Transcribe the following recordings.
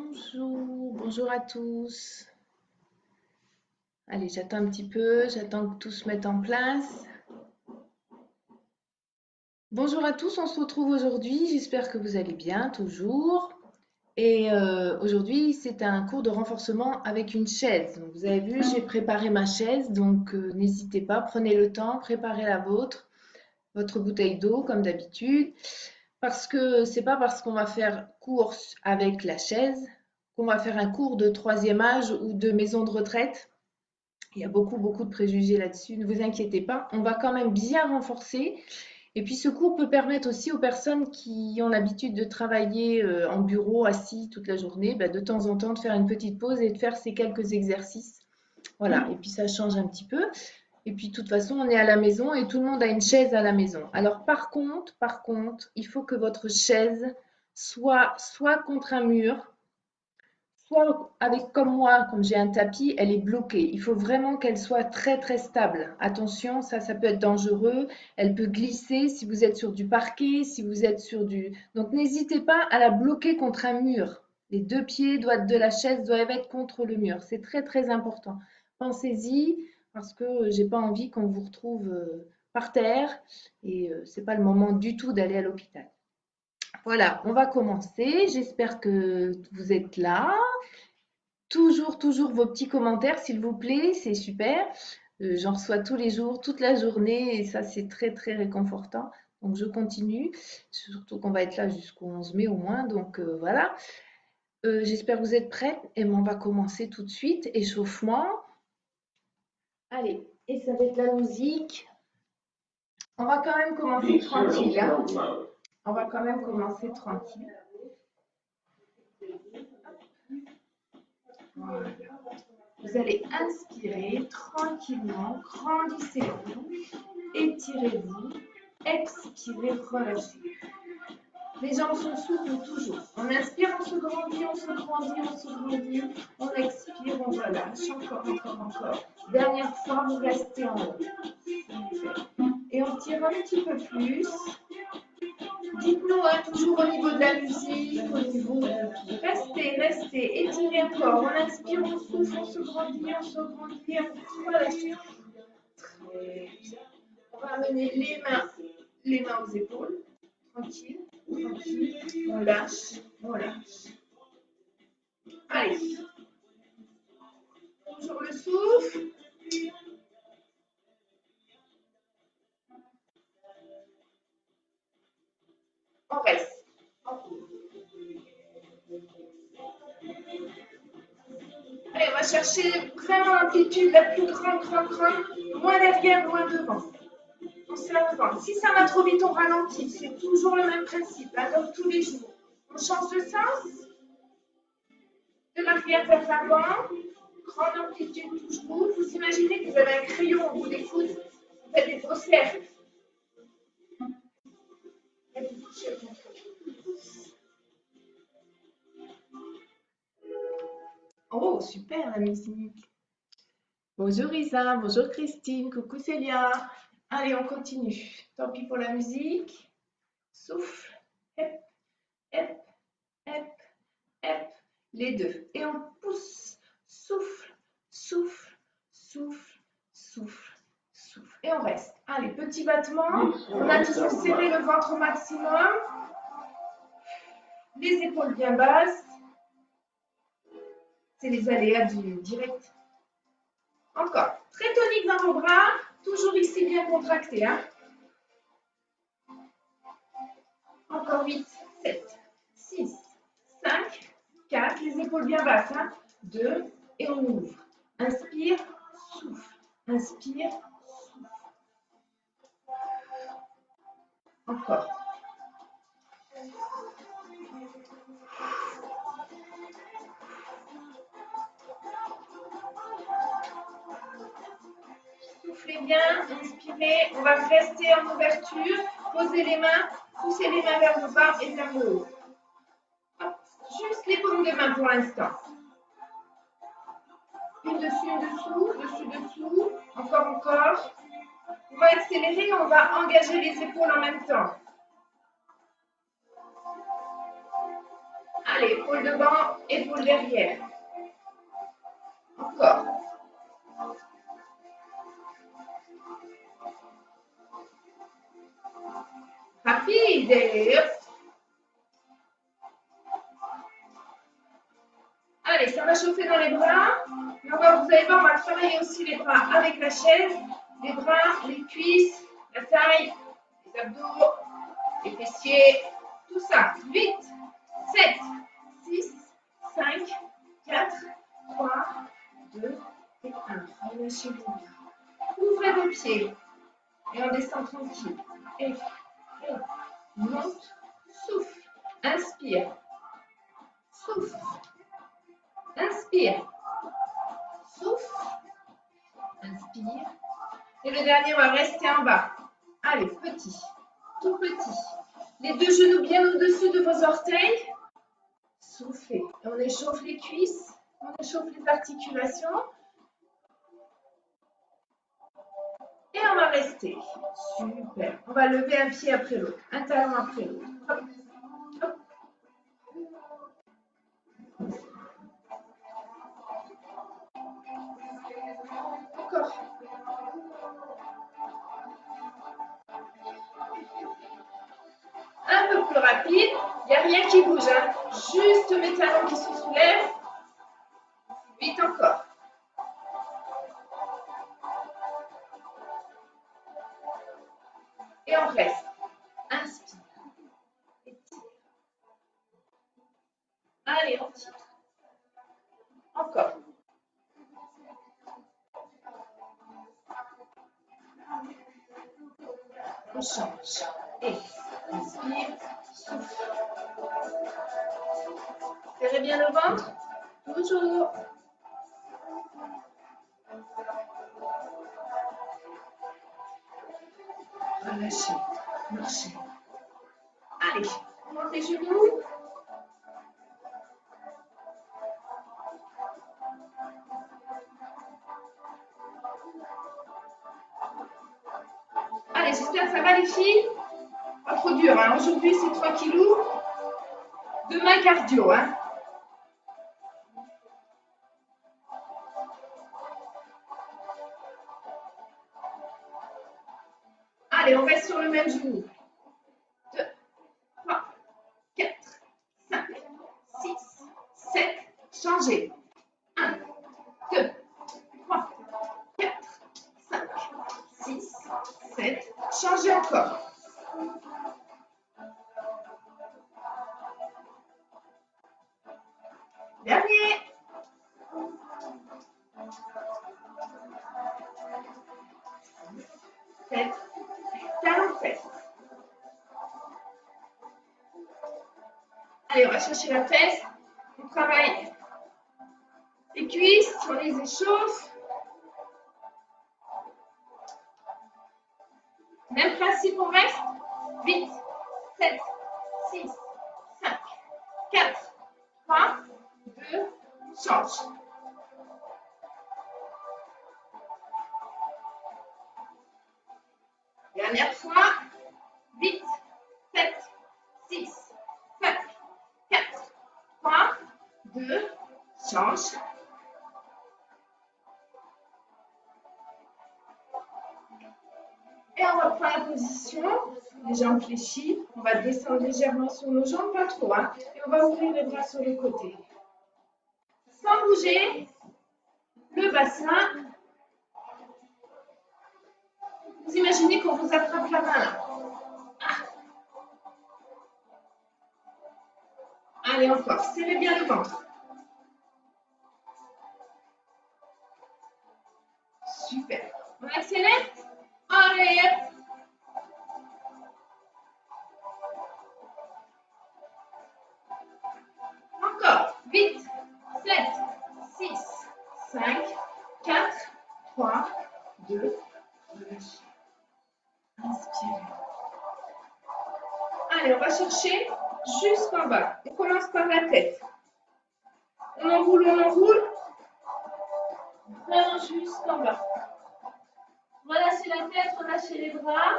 Bonjour, bonjour à tous. Allez, j'attends un petit peu, j'attends que tout se mette en place. Bonjour à tous, on se retrouve aujourd'hui, j'espère que vous allez bien, toujours. Et aujourd'hui, c'est un cours de renforcement avec une chaise. Donc, vous avez vu, j'ai préparé ma chaise, donc n'hésitez pas, prenez le temps, préparez la vôtre, votre bouteille d'eau comme d'habitude. Parce que c'est pas parce qu'on va faire course avec la chaise qu'on va faire un cours de troisième âge ou de maison de retraite. Il y a beaucoup de préjugés là-dessus. Ne vous inquiétez pas, on va quand même bien renforcer. Et puis ce cours peut permettre aussi aux personnes qui ont l'habitude de travailler en bureau, assis toute la journée, de temps en temps de faire une petite pause et de faire ces quelques exercices. Voilà, et puis ça change un petit peu. Et puis de toute façon, on est à la maison et tout le monde a une chaise à la maison. Alors par contre, il faut que votre chaise soit contre un mur, soit avec comme moi, comme j'ai un tapis, elle est bloquée. Il faut vraiment qu'elle soit très stable. Attention, ça peut être dangereux. Elle peut glisser si vous êtes sur du parquet, si vous êtes sur du... Donc n'hésitez pas à la bloquer contre un mur. Les deux pieds de la chaise doivent être contre le mur. C'est très important. Pensez-y parce que j'ai pas envie qu'on vous retrouve par terre et c'est pas le moment du tout d'aller à l'hôpital. Voilà, on va commencer. J'espère que vous êtes là. Toujours vos petits commentaires, s'il vous plaît, c'est super. J'en reçois tous les jours, toute la journée, et ça, c'est très réconfortant. Donc, je continue, surtout qu'on va être là jusqu'au 11 mai au moins. Donc, voilà. J'espère que vous êtes prêts. Et on va commencer tout de suite. Échauffement. Allez, et ça va être la musique. On va quand même commencer tranquille. Hein. On va quand même commencer tranquille. Voilà. Vous allez inspirer tranquillement, grandissez-vous, étirez-vous, expirez, relâchez. Les jambes sont souples toujours. On inspire, on se grandit, on se grandit, on se grandit. On expire, on relâche. Encore. Dernière fois, vous restez en haut. Et on tire un petit peu plus. Dites-nous toujours au niveau de la musique, au niveau de tout. Restez, étirez encore. On inspire, on souffle, on se grandit, on relâche. Très bien. On va amener les mains aux épaules. Tranquille. On lâche. Allez. Toujours le souffle. On reste. Allez, on va chercher vraiment l'amplitude la plus grande. Loin derrière, loin devant. On s'avance. Si ça va trop vite, on ralentit. C'est toujours le même principe, comme tous les jours. On change de sens. De l'arrière vers l'avant. Grande amplitude toujours. Vous imaginez que vous avez un crayon au bout des coudes. Vous faites des gros cercles. Oh, super la musique. Bonjour Isa, bonjour Christine, coucou Célia. Allez, on continue. Tant pis pour la musique. Souffle. Hep, hep, hep, hep. Les deux. Et on pousse. Souffle. Et on reste. Allez, petit battement. On a toujours serré le ventre au maximum. Les épaules bien basses. C'est les aléas du direct. Encore. Très tonique dans vos bras. Toujours ici bien contracté. Hein. Encore 8, 7, 6, 5, 4. Les épaules bien basses. Hein. 2. Et on ouvre. Inspire, souffle. Inspire, souffle. Encore. Soufflez bien, inspirez. On va rester en ouverture. Posez les mains, poussez les mains vers le bas et vers le haut. Hop, juste les paumes de main pour l'instant. Une dessous. Encore. On va accélérer, on va engager les épaules en même temps. Allez, épaule devant, épaule derrière. Encore. Rapide et hop. Allez, ça va chauffer dans les bras. Et vous allez voir, on va travailler aussi les bras avec la chaise. Les bras, les cuisses, la taille, les abdos, les fessiers, tout ça. 8, 7, 6, 5, 4, 3, 2 et 1. Relâchez-vous. Ouvrez vos pieds. Et on descend tranquille. Et monte, souffle. Inspire. Souffle. Inspire. Souffle. Inspire. Et le dernier, on va rester en bas. Allez, petit. Tout petit. Les deux genoux bien au-dessus de vos orteils. Soufflez. Et on échauffe les cuisses. On échauffe les articulations. Et on va rester. Super. On va lever un pied après l'autre. Un talon après l'autre. Hop. Hop. Encore. Un peu plus rapide. Il n'y a rien qui bouge. Hein. Juste mes talons qui se soulèvent. Vite encore. Et on reste. Inspire. Étire. Allez, on tire. Encore. On change. Et inspire, souffle. Serrez bien le ventre. Toujours. Relâchez. Marchez. Allez, monte les genoux. Allez, j'espère que ça va les filles. Pas trop dur, hein. Aujourd'hui c'est tranquillou. Demain cardio, hein. Allez, on reste sur le même genou. 2, 3, 4, 5, 6, 7. Changez. 1, 2, 3, 4, 5, 6, 7. Changez encore. Dernier. 7. Talon fesse. Allez, on va chercher la fesse. On travaille les cuisses, on les échauffe. Même principe, on reste. 8, 7, 6, 5, 4, 3, 2, change. Dernière fois. 8, 7, 6, 5, 4, 3, 2, change. Et on reprend la position, les jambes fléchies. On va descendre légèrement sur nos jambes, pas trop. Hein, et on va ouvrir les bras sur le côté. Sans bouger le bassin. Vous imaginez qu'on vous attrape la main là. Allez, encore. Serrez bien le ventre. Super. On accélère. Allez, hop. Encore. 8, 7, 6, 5, 4, 3, 2, relâchez. Inspirez. Allez, on va chercher jusqu'en bas. On commence par la tête. On enroule, vraiment jusqu'en bas. Relâchez la tête, relâchez les bras.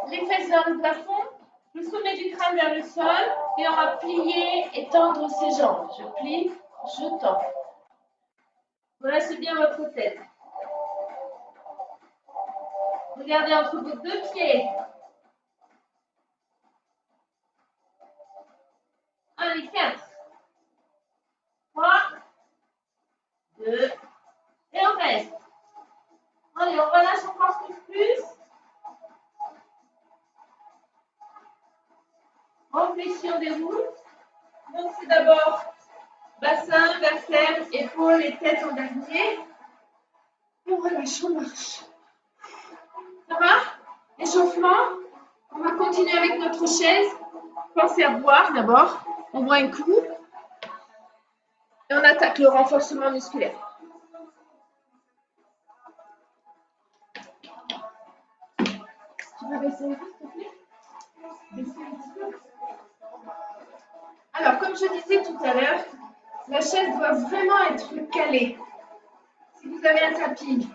Les fesses vers le plafond, Le sommet du crâne vers le sol et on va plier et tendre ses jambes. Je plie, je tends. Relâchez bien votre tête. Regardez entre vos deux pieds. Allez, 4, 3, 2, et on reste. Allez, on relâche encore plus. On flexion des roues. Donc, c'est d'abord bassin, vertèbres, épaules et tête en dernier. On relâche, on marche. Ça va? Échauffement. On va continuer avec notre chaise. Pensez à boire d'abord. On boit un coup. Et on attaque le renforcement musculaire. Tu veux baisser un peu, s'il te plaît? Baisser un petit peu. Alors, comme je disais tout à l'heure, la chaise doit vraiment être calée. Si vous avez un tapis,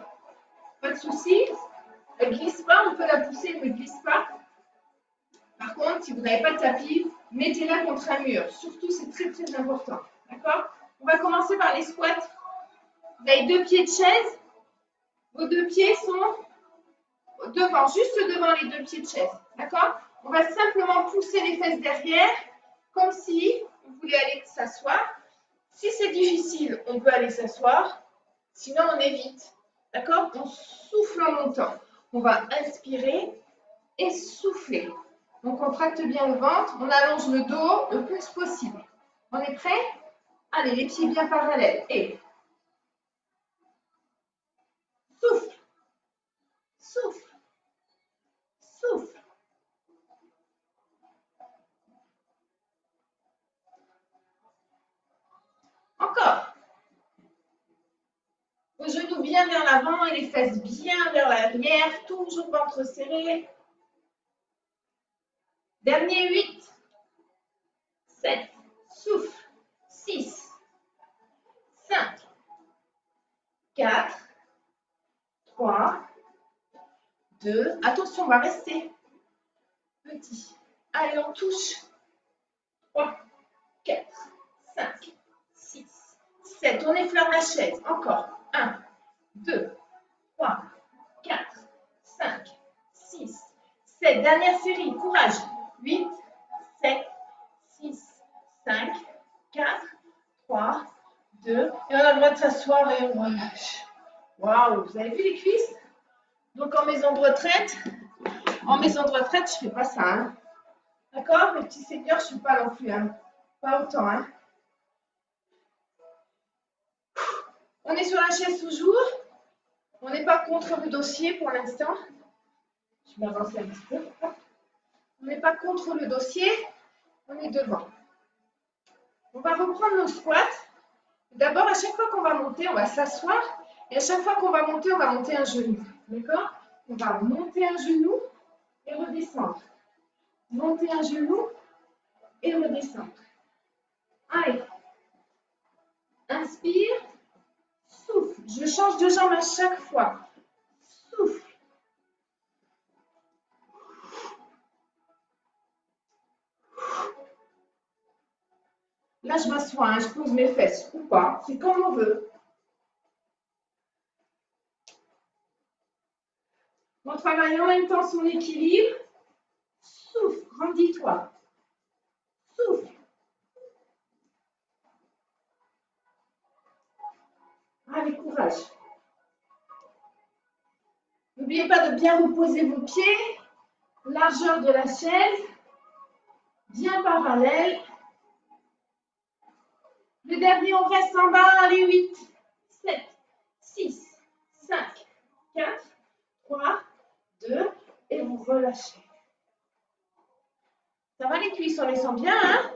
pas de souci. Elle ne glisse pas, on peut la pousser, elle ne glisse pas. Par contre, si vous n'avez pas de tapis, mettez-la contre un mur. Surtout, c'est très très important. D'accord? On va commencer par les squats. Vous avez 2 pieds de chaise. Vos 2 pieds sont devant, juste devant les 2 pieds de chaise. D'accord? On va simplement pousser les fesses derrière, comme si vous voulez aller s'asseoir. Si c'est difficile, on peut aller s'asseoir. Sinon, on évite. D'accord? On souffle en montant. On va inspirer et souffler. On contracte bien le ventre. On allonge le dos le plus possible. On est prêt? Allez, les pieds bien parallèles. Et souffle. Souffle. Souffle. Encore. Le genou bien vers l'avant et les fesses bien vers l'arrière. Toujours ventre serré. Dernier 8. 7. Souffle. 6. 5. 4. 3. 2. Attention, on va rester petit. Allez, on touche. 3, 4, 5, 6, 7. On effleure la chaise. Encore. 1, 2, 3, 4, 5, 6, 7. Dernière série. Courage. 8, 7, 6, 5, 4, 3, 2. Et on a le droit de s'asseoir et on relâche. Waouh, vous avez vu les cuisses? Donc en maison de retraite, je ne fais pas ça. Hein. D'accord? Les petits seniors, je ne suis pas non plus. Hein. Pas autant. Hein. On est sur la chaise toujours. On n'est pas contre le dossier pour l'instant. Je vais avancer un petit peu. On n'est pas contre le dossier. On est devant. On va reprendre nos squats. D'abord, à chaque fois qu'on va monter, on va s'asseoir. Et à chaque fois qu'on va monter, on va monter un genou. D'accord? On va monter un genou et redescendre. Monter un genou et redescendre. Allez. Inspire. Souffle. Je change de jambe à chaque fois. Souffle. Là, je m'assois, hein, je pose mes fesses ou pas. C'est comme on veut. On travaille en même temps son équilibre. Souffle, grandis-toi. Souffle. Allez, courage. N'oubliez pas de bien reposer vos pieds. Largeur de la chaise. Bien parallèle. Le dernier, on reste en bas. Allez, 8, 7, 6, 5, 4, 3, 2. Et vous relâchez. Ça va les cuisses, on les sent bien, hein?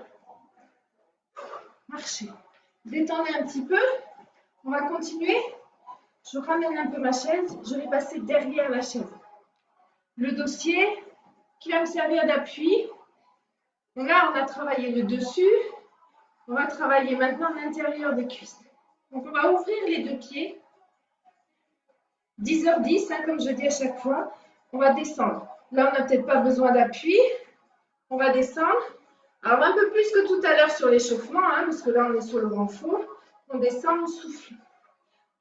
Marchez. Détendez un petit peu. On va continuer. Je ramène un peu ma chaise. Je vais passer derrière la chaise. Le dossier qui va me servir d'appui. Là, on a travaillé le dessus. On va travailler maintenant l'intérieur des cuisses. Donc, on va ouvrir les 2 pieds. 10h10, hein, comme je dis à chaque fois. On va descendre. Là, on n'a peut-être pas besoin d'appui. On va descendre. Alors, un peu plus que tout à l'heure sur l'échauffement, hein, parce que là, on est sur le renfort. On descend, on souffle.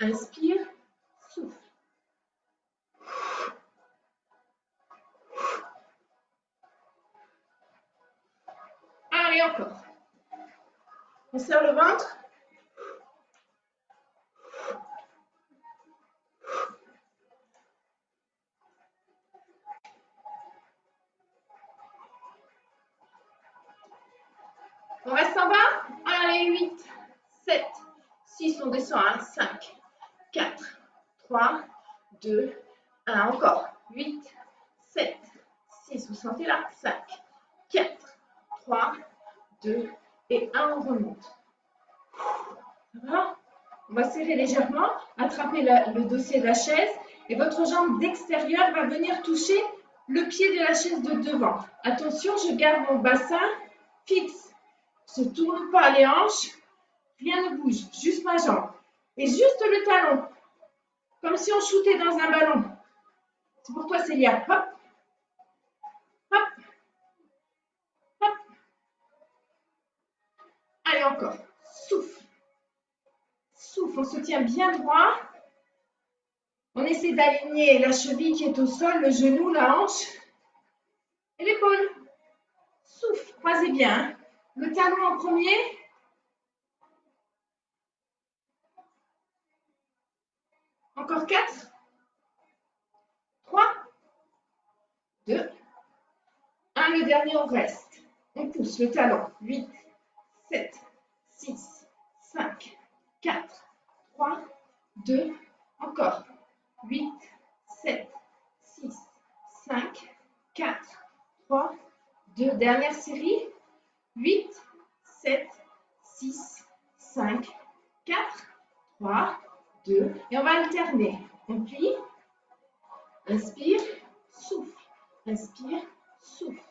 Inspire, souffle. Allez, encore. On serre le ventre. On reste en bas. Allez, 8, 7, 6, on descend à 5, 4, 3, 2, 1. Encore. 8, 7, 6, vous sentez là? 5, 4, 3, 2 et 1, on remonte. Ça va? On va serrer légèrement, attraper le dossier de la chaise et votre jambe d'extérieur va venir toucher le pied de la chaise de devant. Attention, je garde mon bassin fixe. Je ne tourne pas les hanches, rien ne bouge, juste ma jambe. Et juste le talon, comme si on shootait dans un ballon. C'est pour toi, Célia. Hop, hop, hop. Allez, encore. Souffle. Souffle, on se tient bien droit. On essaie d'aligner la cheville qui est au sol, le genou, la hanche et l'épaule. Souffle, croisez bien. Hein. Le talon en premier. Encore 4. 3. 2. 1. Le dernier, on reste. On pousse le talon. 8, 7, 6, 5, 4, 3, 2. Encore. 8, 7, 6, 5, 4, 3, 2. Dernière série. 8, 7, 6, 5, 4, 3, 2. Et on va alterner. On plie. Inspire, souffle. Inspire, souffle.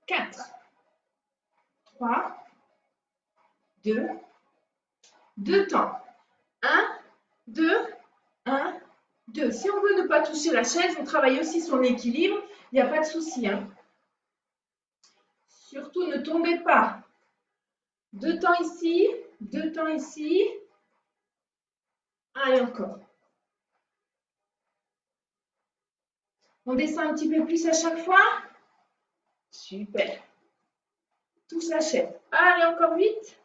4, 3, 2. 2 temps. 1, 2, 1, 2. Si on veut ne pas toucher la chaise, on travaille aussi son équilibre. Il n'y a pas de souci. Hein. Surtout, ne tombez pas. 2 temps ici, 2 temps ici. Allez, encore. On descend un petit peu plus à chaque fois. Super. Touche la chaise. Allez, encore 8.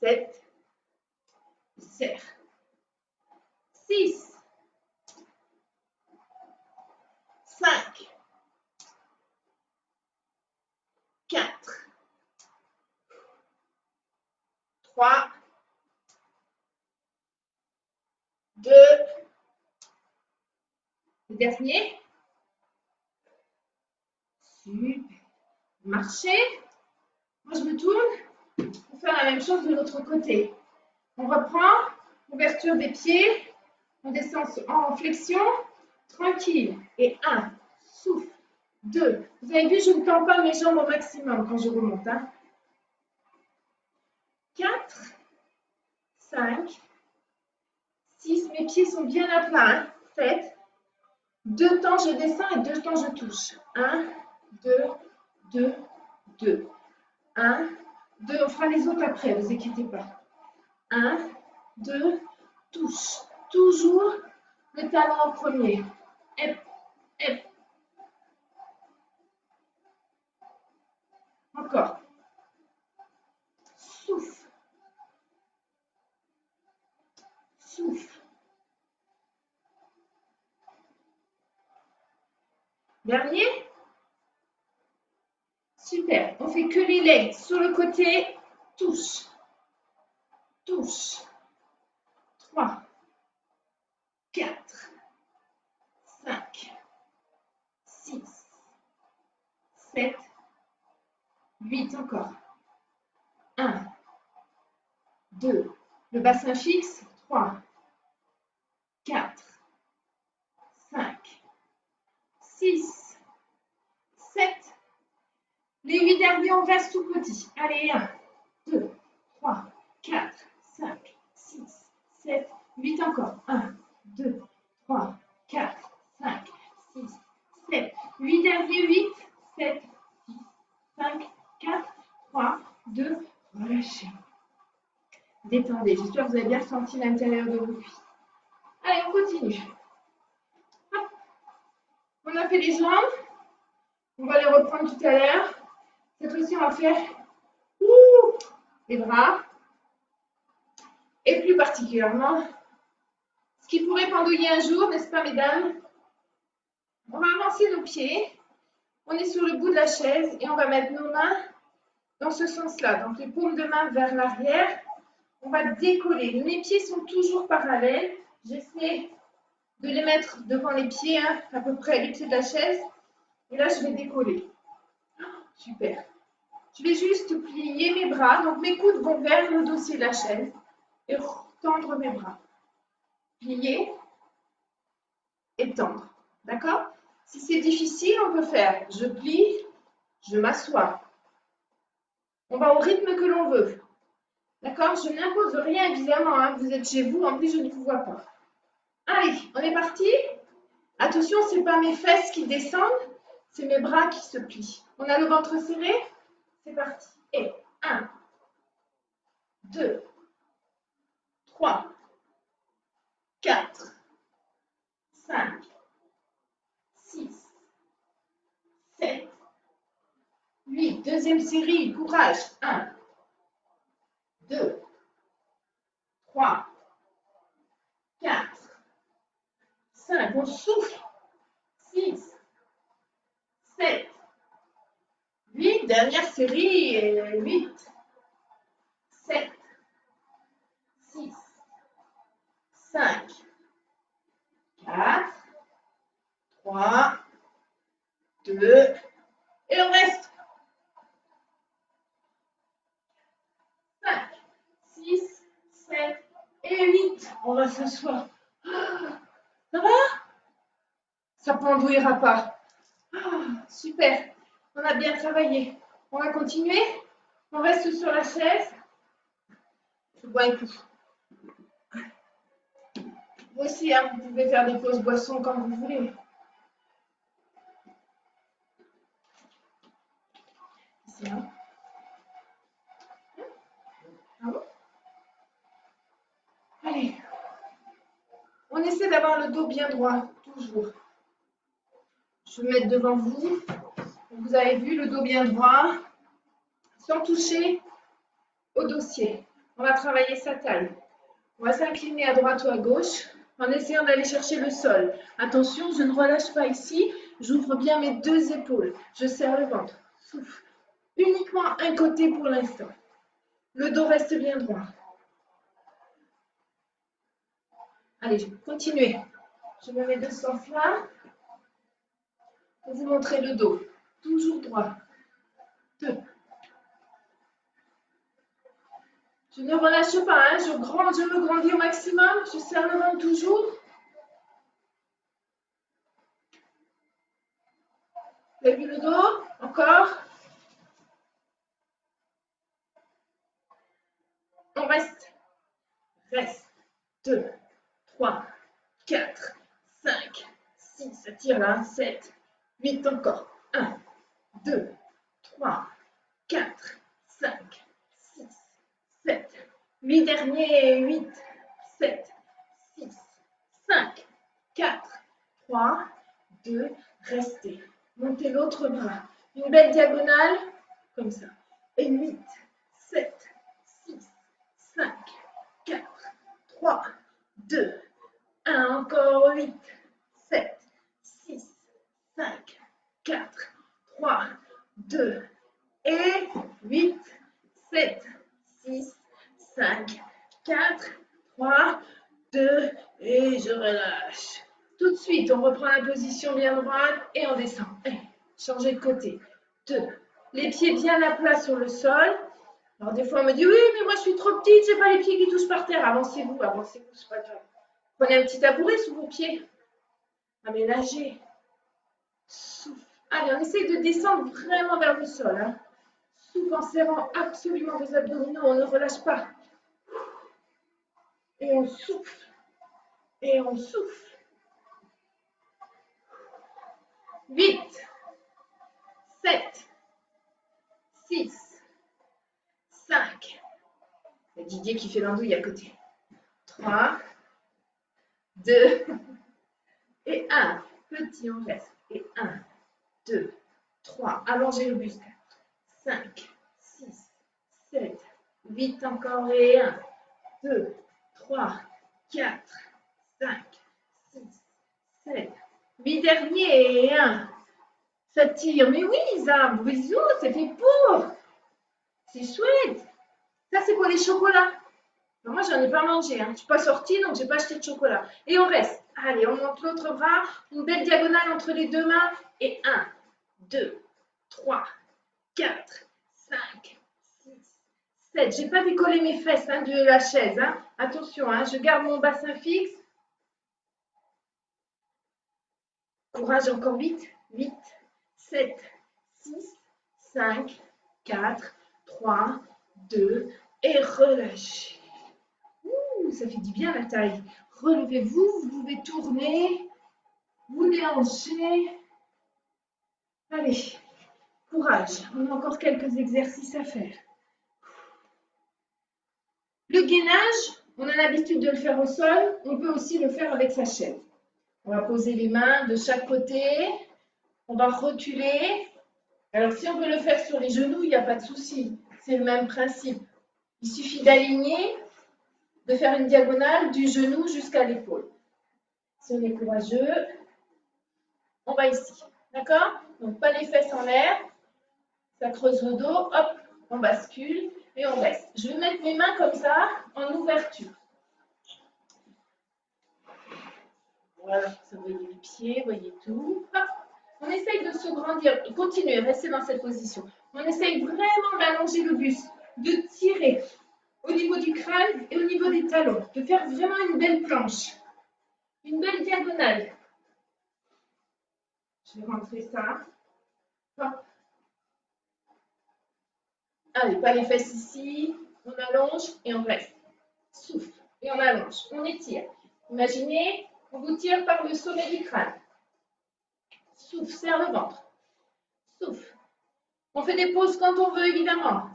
7. Serre. 6. 5. 4. 3. 2. Le dernier. Super. Marchez. Moi, je me tourne pour faire la même chose de l'autre côté. On reprend. Ouverture des pieds. On descend en flexion. Tranquille. Et 1. Souffle. 2. Vous avez vu, je ne tends pas mes jambes au maximum quand je remonte. Hein. 4. 5. 6. Mes pieds sont bien à plat. Hein. 7. 2 temps, je descends et 2 temps, je touche. 1, 2, 2, 2. 1, 2. On fera les autres après, ne vous inquiétez pas. 1, 2, touche. Toujours le talon en premier. Hep, hep. Encore. Souffle. Souffle. Dernier. Super. On fait que les legs. Sur le côté, touche. Touche. 3, 4, 5, 6, 7, 8 encore. 1, 2, le bassin fixe, 3, 4, 5, 6, 7. Les 8 derniers, on reste tout petit. Allez, 1, 2, 3, 4, 5, 6, 7, 8 encore. 1, 2, 3, 4, 5, dernier, 8, 7, 6, 5, 4, 3, 2, relâchez. Détendez. J'espère que vous avez bien ressenti l'intérieur de vos cuisses. Allez, on continue. Hop. On a fait les jambes. On va les reprendre tout à l'heure. Cette fois-ci, on va faire les bras. Et plus particulièrement, ce qui pourrait pendouiller un jour, n'est-ce pas, mesdames? On va avancer nos pieds. On est sur le bout de la chaise et on va mettre nos mains dans ce sens-là. Donc, les paumes de main vers l'arrière. On va décoller. Mes pieds sont toujours parallèles. J'essaie de les mettre devant les pieds, hein, à peu près les pieds de la chaise. Et là, je vais décoller. Super. Je vais juste plier mes bras. Donc, mes coudes vont vers le dossier de la chaise. Et tendre mes bras. Plier et tendre. D'accord? Si c'est difficile, on peut faire je plie, je m'assois. On va au rythme que l'on veut. D'accord? Je n'impose rien, évidemment. Hein. Vous êtes chez vous, en plus, je ne vous vois pas. Allez, on est parti? Attention, ce n'est pas mes fesses qui descendent, c'est mes bras qui se plient. On a le ventre serré? C'est parti. Et 1, 2, 3, 4, 5, 6, 7, 8. Deuxième série, courage. 1, 2, 3, 4, 5. On souffle. 6, 7, 8. Dernière série. 8, 7, 6, 5, 4, 3, 2, et on reste. 5, 6, 7 et 8. On va s'asseoir. Ça va? Ça pendouillera pas. Super. On a bien travaillé. On va continuer. On reste sur la chaise. Je bois un coup. Vous aussi, hein, vous pouvez faire des pauses boissons quand vous voulez. Ici, hein. Ah bon? Allez. On essaie d'avoir le dos bien droit, toujours. Je vais mettre devant vous. Vous avez vu le dos bien droit, sans toucher au dossier. On va travailler sa taille. On va s'incliner à droite ou à gauche en essayant d'aller chercher le sol. Attention, je ne relâche pas ici. J'ouvre bien mes deux épaules. Je serre le ventre. Souffle. Uniquement un côté pour l'instant. Le dos reste bien droit. Allez, continuez. Je me mets de ce sens-là pour vous montrer le dos. Toujours droit. 2. Je ne relâche pas, hein. Je me grandis au maximum. Je serre le ventre toujours. Vous avez vu le dos? Encore. On reste. Reste. 2, 3, 4, 5, 6. Ça tire là. 7, 8 encore. 1, 2, 3, 4, 5, 6, 7. 8 derniers. 8, 7, 6, 5, 4, 3, 2. Restez. Montez l'autre bras. Une belle diagonale. Comme ça. Et 8, 7, 6, 5, 4, 3, 2, 1. Encore 8, 7, 6, 5, 4, 3, 2, et 8, 7, 6, 5, 4, 3, 2, et je relâche. Tout de suite, on reprend la position bien droite et on descend. Et changez de côté. 2. Les pieds bien à plat sur le sol. Alors des fois on me dit oui, mais moi je suis trop petite, j'ai pas les pieds qui touchent par terre. Avancez-vous, c'est pas grave. Prenez un petit tabouret sous vos pieds. Aménagez. Souffle. Allez, on essaye de descendre vraiment vers le sol. Hein. Souffle en serrant absolument vos abdominaux, on ne relâche pas. Et on souffle. Et on souffle. 8, Didier qui fait l'andouille à côté. 3, 2 et 1. Petit, on reste. Et 1, 2, 3. Allongez le buste. 5, 6, 7, 8 encore et 1, 2, 3, 4, 5, 6, 7, 8 derniers et 1. Ça tire. Mais oui, Isa, bisous, c'est fait pour. C'est chouette. Ça, c'est pour les chocolats. Alors, moi, j'en ai pas mangé. Hein. Je ne suis pas sortie, donc je n'ai pas acheté de chocolat. Et on reste. Allez, on monte l'autre bras. Une belle diagonale entre les deux mains. Et 1, 2, 3, 4, 5, 6, 7. Je n'ai pas décollé mes fesses hein, de la chaise. Hein. Attention, hein, je garde mon bassin fixe. Courage, encore 8, 8, 7, 6, 5, 4, 3, 2 et relâchez. Ouh, ça fait du bien la taille. Relevez-vous, vous pouvez tourner, vous déhancher. Allez, courage. On a encore quelques exercices à faire. Le gainage, on a l'habitude de le faire au sol. On peut aussi le faire avec sa chaise. On va poser les mains de chaque côté. On va reculer. Alors, si on veut le faire sur les genoux, il n'y a pas de souci. C'est le même principe. Il suffit d'aligner, de faire une diagonale du genou jusqu'à l'épaule. Si on est courageux, on va ici. D'accord? Donc, pas les fesses en l'air. Ça creuse le dos. Hop, on bascule et on reste. Je vais mettre mes mains comme ça, en ouverture. Voilà, vous voyez les pieds, vous voyez tout. Hop. On essaye de se grandir. Continuez, restez dans cette position. On essaye vraiment d'allonger le buste, de tirer au niveau du crâne et au niveau des talons, de faire vraiment une belle planche, une belle diagonale. Je vais rentrer ça. Hop. Allez, pas les fesses ici. On allonge et on reste. Souffle et on allonge. On étire. Imaginez, on vous tire par le sommet du crâne. Souffle, serre le ventre. Souffle. On fait des pauses quand on veut, évidemment.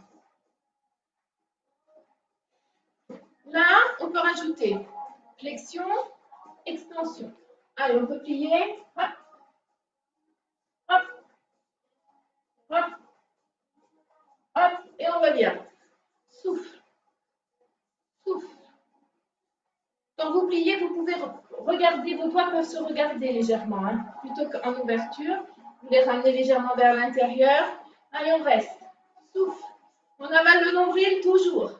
Là, on peut rajouter flexion, extension. Allez, on peut plier. Hop, hop, hop, hop, et on revient. Souffle, souffle. Quand vous pliez, vous pouvez regarder, vos doigts peuvent se regarder légèrement, hein, plutôt qu'en ouverture. Vous les ramenez légèrement vers l'intérieur. Allez, on reste. Souffle. On avale le nombril toujours.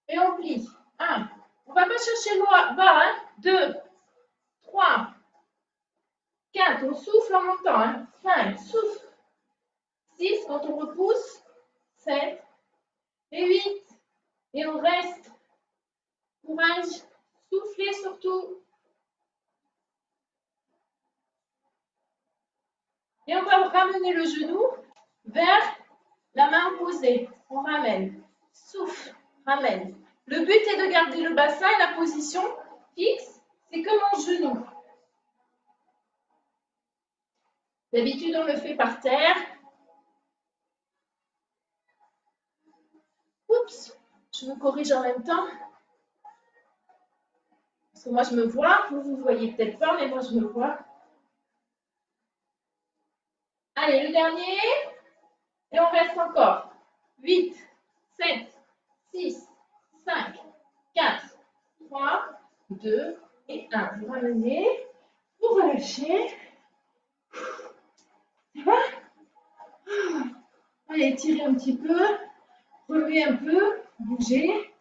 Et on plie. 1. On ne va pas chercher bas. Hein. 2, 3, 4. On souffle en montant. Hein. 5. Souffle. 6. Quand on repousse. 7. Et 8. Et on reste. Courage. Soufflez surtout. Et on va ramener le genou vers la main opposée. On ramène. Souffle. Ramène. Le but est de garder le bassin et la position fixe. C'est comme mon genou. D'habitude, on le fait par terre. Oups, je me corrige en même temps. Parce que moi, je me vois. Vous ne voyez peut-être pas, mais moi, je me vois. Allez, le dernier. Et on reste encore. 8, 7, 6, 5, 4, 3, 2 et 1. Vous ramenez. Vous relâchez. Ça va? Allez, tirez un petit peu. Relevez un peu. Bougez.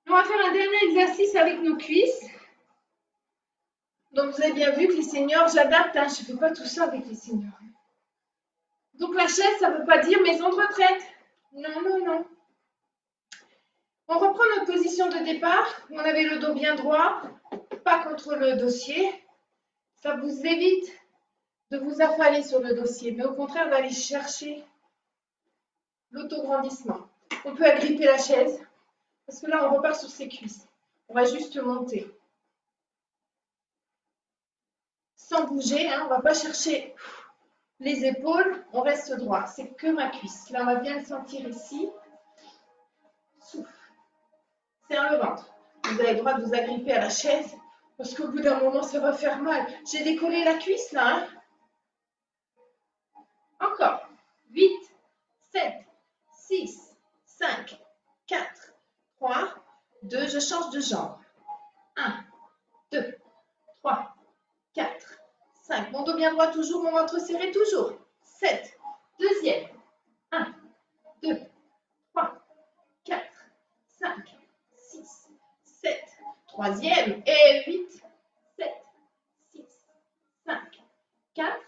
On va faire un dernier exercice avec nos cuisses. Donc, vous avez bien vu que les seniors, j'adapte. Hein, je ne fais pas tout ça avec les seniors. Donc, la chaise, ça ne veut pas dire maison de retraite. Non, non, non. On reprend notre position de départ. On avait le dos bien droit, pas contre le dossier. Ça vous évite de vous affaler sur le dossier, mais au contraire d'aller chercher l'autograndissement. On peut agripper la chaise, parce que là, on repart sur ses cuisses. On va juste monter. Sans bouger, hein, on ne va pas chercher les épaules, on reste droit. C'est que ma cuisse. Là, on va bien le sentir ici. serre le ventre. Vous avez le droit de vous agripper à la chaise parce qu'au bout d'un moment, ça va faire mal. J'ai décollé la cuisse là. Hein. Encore. 8, 7, 6, 5, 4, 3, 2. Je change de jambe. 1, 2, 3, 4, 5. Mon dos bien droit toujours, mon ventre serré toujours. 7. Deuxième. 1, 2, 3, 4, 5, 6, 7. Troisième. Et 8, 7, 6, 5, 4,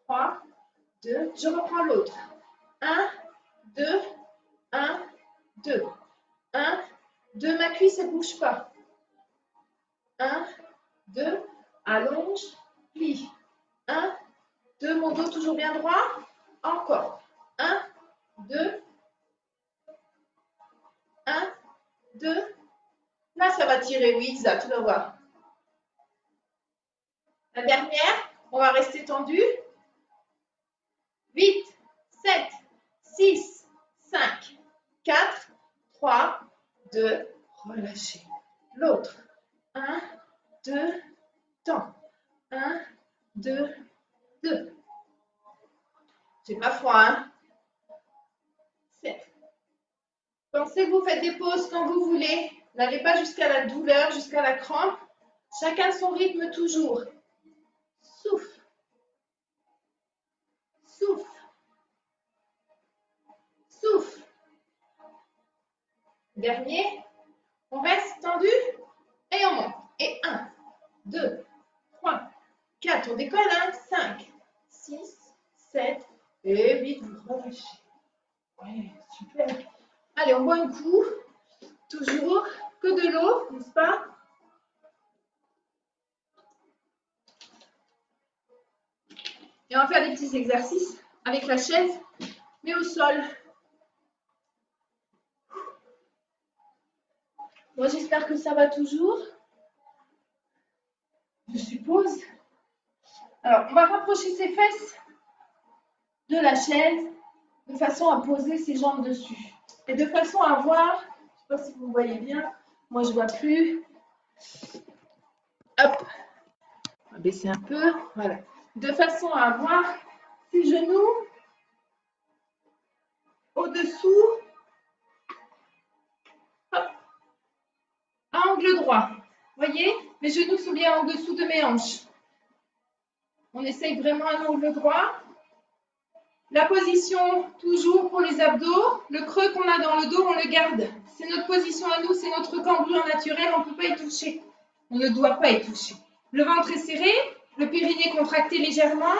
3, 2. Je reprends l'autre. 1, 2, 1, 2. 1, 2. Ma cuisse ne bouge pas. 1, 2. Allonge, plie. 1, 2. Mon dos toujours bien droit. Encore. 1, 2. 1, 2. Là, ça va tirer. Oui, ça, tu vas voir. La dernière, on va rester tendu. 8, 7, 6, 5, 4, 3, 2. Relâchez. L'autre. 1, 2. Temps. 1, 2, 2. J'ai pas froid, hein? 7. Pensez que vous faites des pauses quand vous voulez. N'allez pas jusqu'à la douleur, jusqu'à la crampe. Chacun son rythme toujours. Souffle. Souffle. Souffle. Dernier. On reste tendu et on monte. Et 1, 2, 3, 4. On décolle, hein? 5, 6, 7 et 8. Vous relâchez. Ouais, super. Allez, on boit un coup. Toujours que de l'eau, n'est-ce pas? Et on va faire des petits exercices avec la chaise, mais au sol. Moi, j'espère que ça va toujours. Je suppose. Alors, on va rapprocher ses fesses de la chaise de façon à poser ses jambes dessus. Et de façon à voir, je ne sais pas si vous voyez bien, moi je ne vois plus. Hop, on va baisser un peu, voilà. De façon à avoir ses genoux au-dessous, hop, à angle droit. Voyez, mes genoux sont bien en dessous de mes hanches. On essaye vraiment un angle droit. La position, toujours pour les abdos, le creux qu'on a dans le dos, on le garde. C'est notre position à nous, c'est notre cambrure naturelle, on ne peut pas y toucher. On ne doit pas y toucher. Le ventre est serré, le périnée contracté légèrement,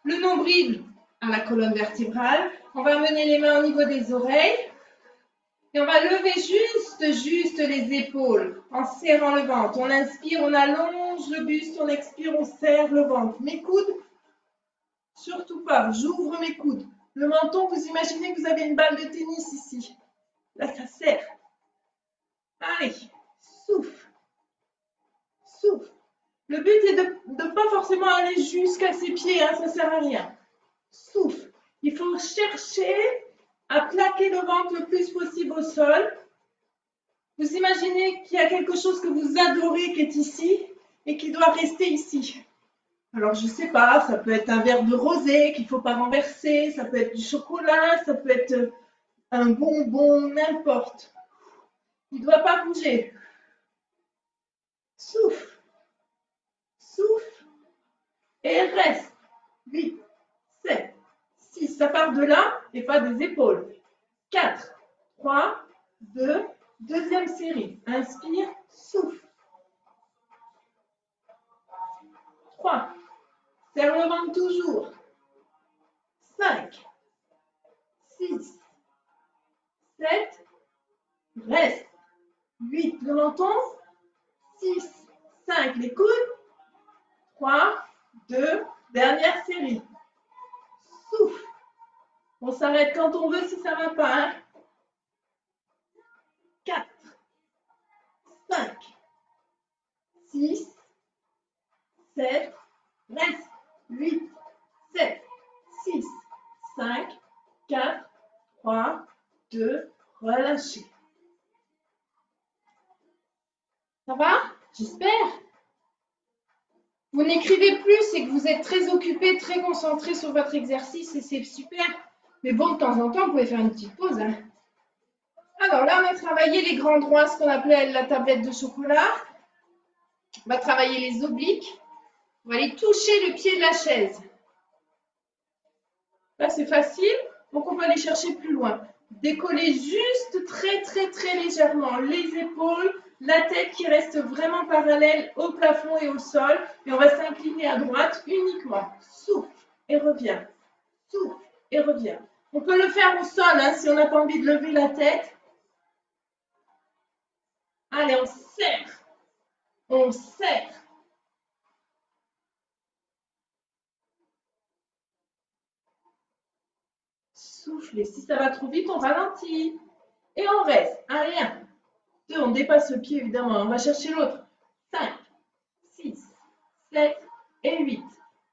le nombril à la colonne vertébrale. On va amener les mains au niveau des oreilles. Et on va lever juste les épaules en serrant le ventre. On inspire, on allonge le buste, on expire, on serre le ventre. Mes coudes, surtout pas, j'ouvre mes coudes. Le menton, vous imaginez que vous avez une balle de tennis ici. Là, ça serre. Allez, souffle. Souffle. Le but est de ne pas forcément aller jusqu'à ses pieds, hein, ça ne sert à rien. Souffle. Il faut chercher à plaquer le ventre le plus possible au sol. Vous imaginez qu'il y a quelque chose que vous adorez qui est ici et qui doit rester ici. Alors, je ne sais pas, ça peut être un verre de rosé qu'il ne faut pas renverser, ça peut être du chocolat, ça peut être un bonbon, n'importe. Il ne doit pas bouger. Souffle. Souffle. Et reste. 8, 7, 6. Ça part de là et pas des épaules. 4, 3, 2, deuxième série. Inspire, souffle. 3. Serre le ventre toujours. 5, 6, 7, reste. 8, le menton. 6, 5, les coudes. 3, 2, dernière série. Souffle. On s'arrête quand on veut si ça ne va pas. 4, 5, 6, 7, reste. 8, 7, 6, 5, 4, 3, 2, relâchez. Ça va? J'espère. Vous n'écrivez plus, c'est que vous êtes très occupé, très concentré sur votre exercice et c'est super. Mais bon, de temps en temps, vous pouvez faire une petite pause, hein. Alors là, on a travaillé les grands droits, ce qu'on appelait la tablette de chocolat. On va travailler les obliques. On va aller toucher le pied de la chaise. Là, c'est facile, donc on va aller chercher plus loin. Décoller juste très, très, très légèrement les épaules, la tête qui reste vraiment parallèle au plafond et au sol. Et on va s'incliner à droite uniquement. Souffle et reviens. Souffle et reviens. On peut le faire au sol hein, si on n'a pas envie de lever la tête. Allez, on serre. On serre. Soufflez. Si ça va trop vite, on ralentit. Et on reste. Allez, 1, 2, on dépasse le pied évidemment. On va chercher l'autre. 5, 6, 7 et 8.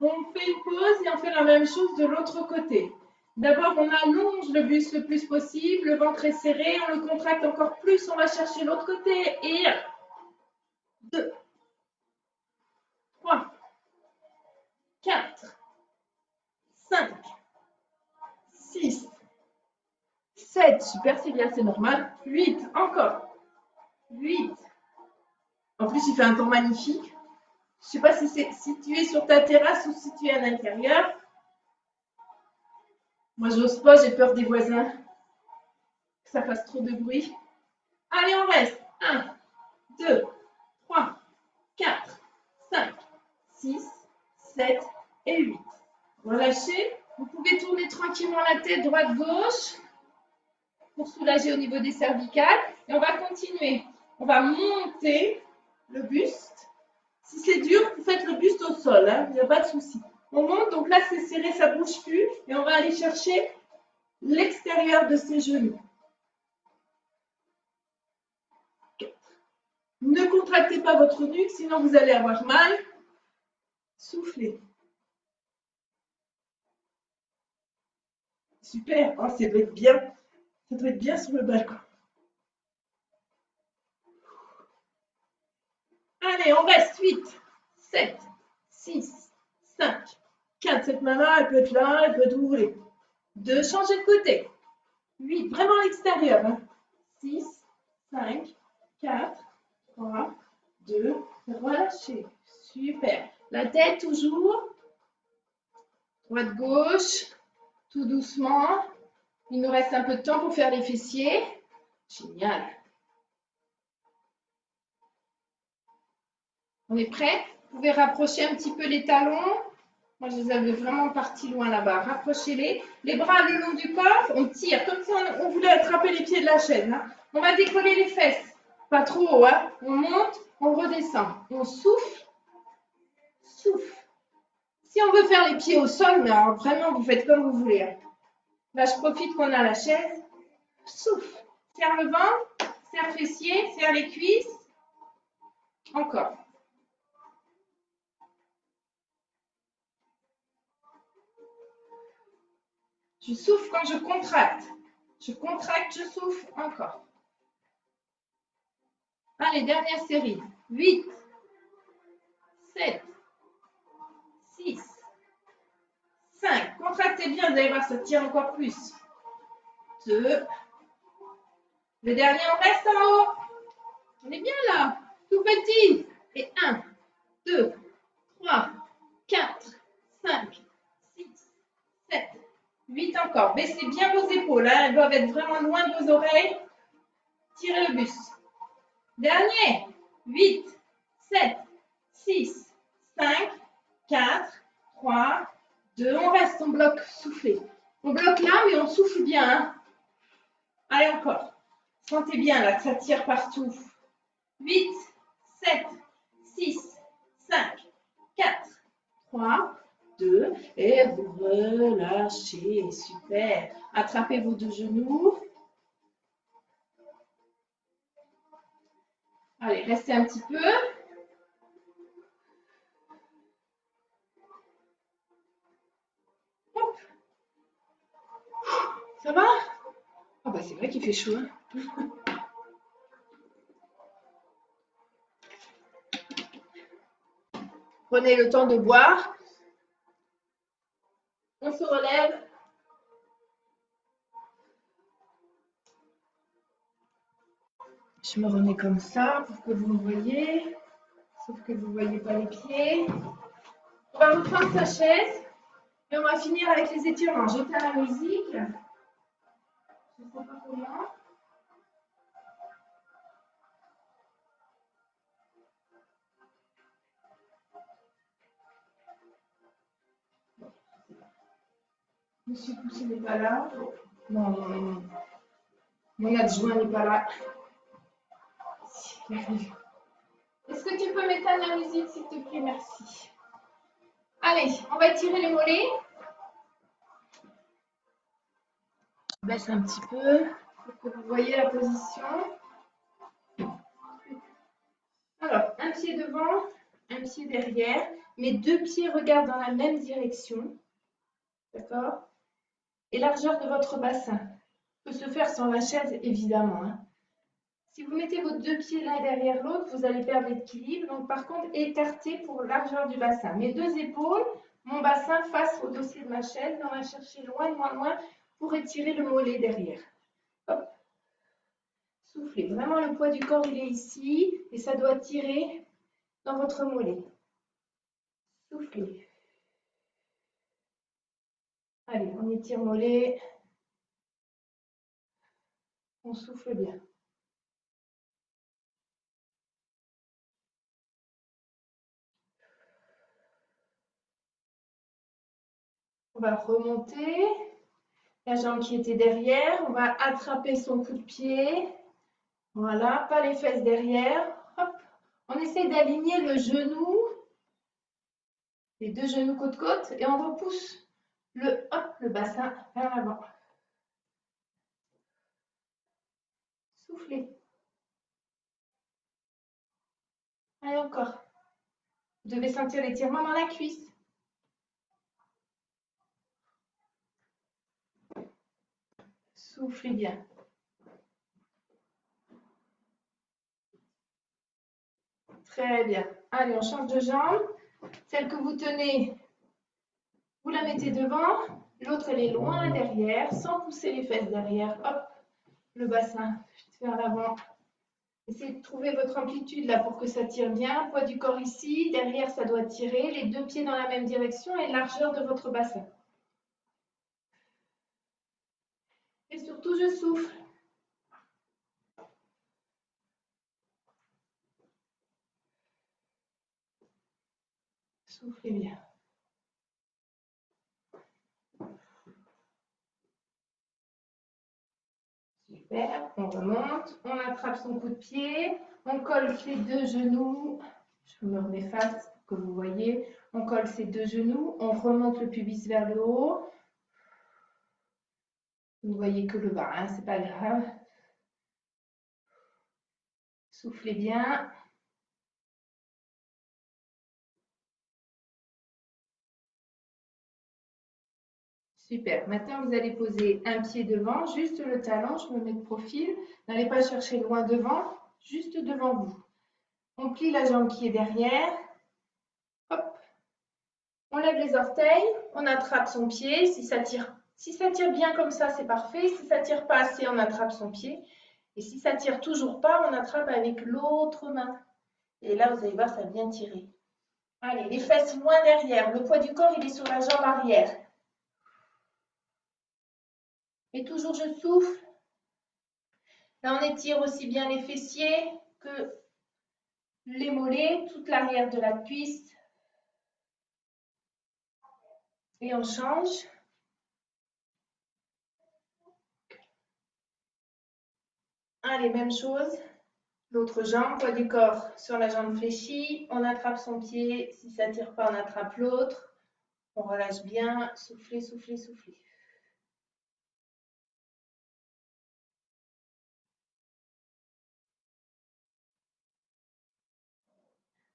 On fait une pause et on fait la même chose de l'autre côté. D'abord, on allonge le buste le plus possible. Le ventre est serré. On le contracte encore plus. On va chercher l'autre côté. Et 1, 2, 3, 4, 5, 6, 7. Super, c'est bien, c'est normal. 8, encore. 8. En plus, il fait un temps magnifique. Je ne sais pas si tu es sur ta terrasse ou si tu es à l'intérieur. Moi, j'ose pas, j'ai peur des voisins. Que ça fasse trop de bruit. Allez, on reste. 1, 2, 3, 4, 5, 6, 7 et 8. Relâchez. Vous pouvez tourner tranquillement la tête droite-gauche pour soulager au niveau des cervicales. Et on va continuer. On va monter le buste. Si c'est dur, vous faites le buste au sol. Hein, il n'y a pas de souci. On monte. Donc là, c'est serré, ça ne bouge plus. Et on va aller chercher l'extérieur de ses genoux. Ne contractez pas votre nuque, sinon vous allez avoir mal. Soufflez. Super. Oh, ça doit être bien. Ça doit être bien sur le balcon. Allez, on reste. 8, 7, 6, 5, 4. Cette main-là, elle peut être là, elle peut être où vous voulez. 2, changez de côté. 8, vraiment à l'extérieur. Hein. 6, 5, 4, 3, 2, relâchez. Super. La tête toujours. Droite-gauche. Tout doucement. Il nous reste un peu de temps pour faire les fessiers. Génial. On est prêt? Vous pouvez rapprocher un petit peu les talons. Moi, je les avais vraiment partis loin là-bas. Rapprochez-les. Les bras le long du corps. On tire comme si on voulait attraper les pieds de la chaise. Hein. On va décoller les fesses. Pas trop haut. Hein. On monte, on redescend. On souffle. Souffle. Si on veut faire les pieds au sol, mais alors vraiment, vous faites comme vous voulez. Hein. Là, je profite qu'on a la chaise. Souffle. Serre le ventre. Serre fessier. Serre les cuisses. Encore. Je souffle quand je contracte. Je contracte, je souffle. Encore. Allez, dernière série. 8, 7, 6, 5. Contractez bien, vous allez voir, ça tire encore plus. 2. Le dernier, on reste en haut. On est bien là. Tout petit. Et 1, 2, 3, 4, 5, 6, 7, 8 encore. Baissez bien vos épaules. Hein. Elles doivent être vraiment loin de vos oreilles. Tirez le buste. Dernier. 8, 7, 6, 5, 4, 3, 2. On reste, on bloque, soufflez. On bloque là, mais on souffle bien. Hein. Allez, encore. Sentez bien là que ça tire partout. 8, 7, 6, 5, 4, 3, 2. Et vous relâchez. Super. Attrapez vos deux genoux. Allez, restez un petit peu. Hop. Ça va? Ah bah c'est vrai qu'il fait chaud. Hein. Prenez le temps de boire. On se relève. Je me remets comme ça pour que vous me voyez. Sauf que vous ne voyez pas les pieds. On va reprendre sa chaise. Et on va finir avec les étirements. J'éteins la musique. Je ne sais pas comment. Monsieur Poussé n'est pas là. Non, mon adjoint n'est pas là. Est-ce que tu peux m'éteindre la musique, s'il te plaît? Merci. Allez, on va étirer les mollets. Je baisse un petit peu pour que vous voyez la position. Alors, un pied devant, un pied derrière. Mes deux pieds regardent dans la même direction. D'accord? Et largeur de votre bassin. Peut se faire sans la chaise, évidemment. Hein. Si vous mettez vos deux pieds l'un derrière l'autre, vous allez perdre l'équilibre. Donc, par contre, écartez pour largeur du bassin. Mes deux épaules, mon bassin face au dossier de ma chaise. On va chercher loin, loin, loin pour étirer le mollet derrière. Hop. Soufflez. Vraiment, le poids du corps, il est ici. Et ça doit tirer dans votre mollet. Soufflez. Allez, on étire mollet. On souffle bien. On va remonter. La jambe qui était derrière. On va attraper son coup de pied. Voilà, pas les fesses derrière. Hop. On essaye d'aligner le genou, les deux genoux côte-côte, et on repousse le bassin vers l'avant. Soufflez. Allez, encore. Vous devez sentir l'étirement dans la cuisse. Soufflez bien. Très bien. Allez, on change de jambe. Celle que vous tenez, vous la mettez devant. L'autre, elle est loin derrière, sans pousser les fesses derrière. Hop, le bassin vers l'avant. Essayez de trouver votre amplitude là pour que ça tire bien. Poids du corps ici. Derrière, ça doit tirer. Les deux pieds dans la même direction et largeur de votre bassin. Et surtout, je souffle. Soufflez bien. Super. On remonte. On attrape son coup de pied. On colle ses deux genoux. Je me remets face pour que vous voyez. On colle ses deux genoux. On remonte le pubis vers le haut. Vous ne voyez que le bas, hein, c'est pas grave. Soufflez bien. Super. Maintenant, vous allez poser un pied devant, juste le talon. Je me mets de profil. N'allez pas chercher loin devant, juste devant vous. On plie la jambe qui est derrière. Hop. On lève les orteils. On attrape son pied. Si ça tire bien comme ça, c'est parfait. Si ça tire pas assez, on attrape son pied. Et si ça tire toujours pas, on attrape avec l'autre main. Et là, vous allez voir, ça vient tirer. Allez, les fesses loin derrière. Le poids du corps, il est sur la jambe arrière. Et toujours, je souffle. Là, on étire aussi bien les fessiers que les mollets, toute l'arrière de la cuisse. Et on change. Allez, même chose. L'autre jambe, poids du corps sur la jambe fléchie. On attrape son pied. Si ça ne tire pas, on attrape l'autre. On relâche bien. Soufflez, soufflez, soufflez.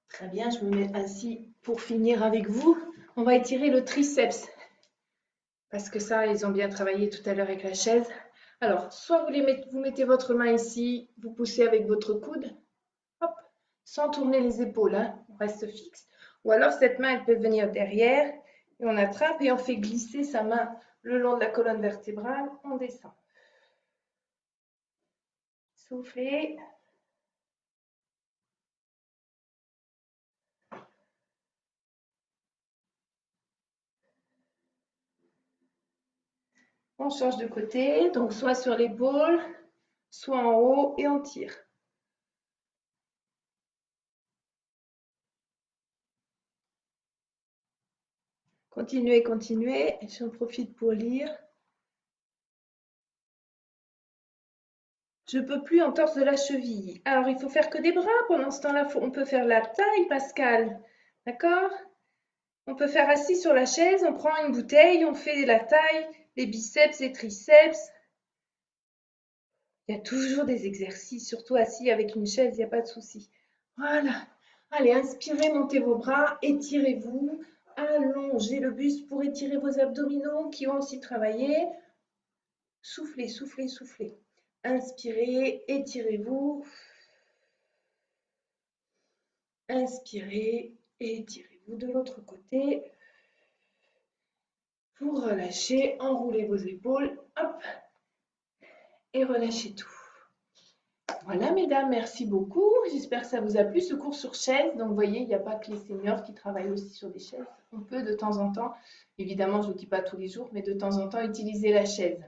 Très bien, je me mets ainsi pour finir avec vous. On va étirer le triceps. Parce que ça, ils ont bien travaillé tout à l'heure avec la chaise. Alors, soit vous mettez votre main ici, vous poussez avec votre coude, hop, sans tourner les épaules, hein, on reste fixe. Ou alors cette main, elle peut venir derrière et on attrape et on fait glisser sa main le long de la colonne vertébrale, on descend. Soufflez. On change de côté, donc soit sur l'épaule, soit en haut et on tire. Continuez, continuez. J'en profite pour lire. Je peux plus en torse de la cheville. Alors, il faut faire que des bras. Pendant ce temps-là, on peut faire la taille, Pascal. D'accord? On peut faire assis sur la chaise, on prend une bouteille, on fait la taille, les biceps, les triceps. Il y a toujours des exercices, surtout assis avec une chaise, il n'y a pas de souci. Voilà. Allez, inspirez, montez vos bras, étirez-vous, allongez le buste pour étirer vos abdominaux qui ont aussi travaillé. Soufflez, soufflez, soufflez. Inspirez, étirez-vous. Inspirez et étirez-vous de l'autre côté. Vous relâchez, enroulez vos épaules, hop, et relâchez tout. Voilà, mesdames, merci beaucoup. J'espère que ça vous a plu, ce cours sur chaise. Donc, vous voyez, il n'y a pas que les seniors qui travaillent aussi sur des chaises. On peut de temps en temps, évidemment, je ne vous dis pas tous les jours, mais de temps en temps, utiliser la chaise.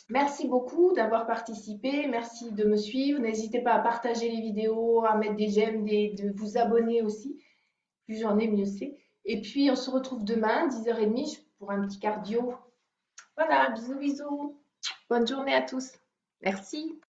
Merci beaucoup d'avoir participé. Merci de me suivre. N'hésitez pas à partager les vidéos, à mettre des j'aime, de vous abonner aussi. Plus j'en ai, mieux c'est. Et puis, on se retrouve demain, 10h30, pour un petit cardio. Voilà, bisous, bisous. Bonne journée à tous. Merci.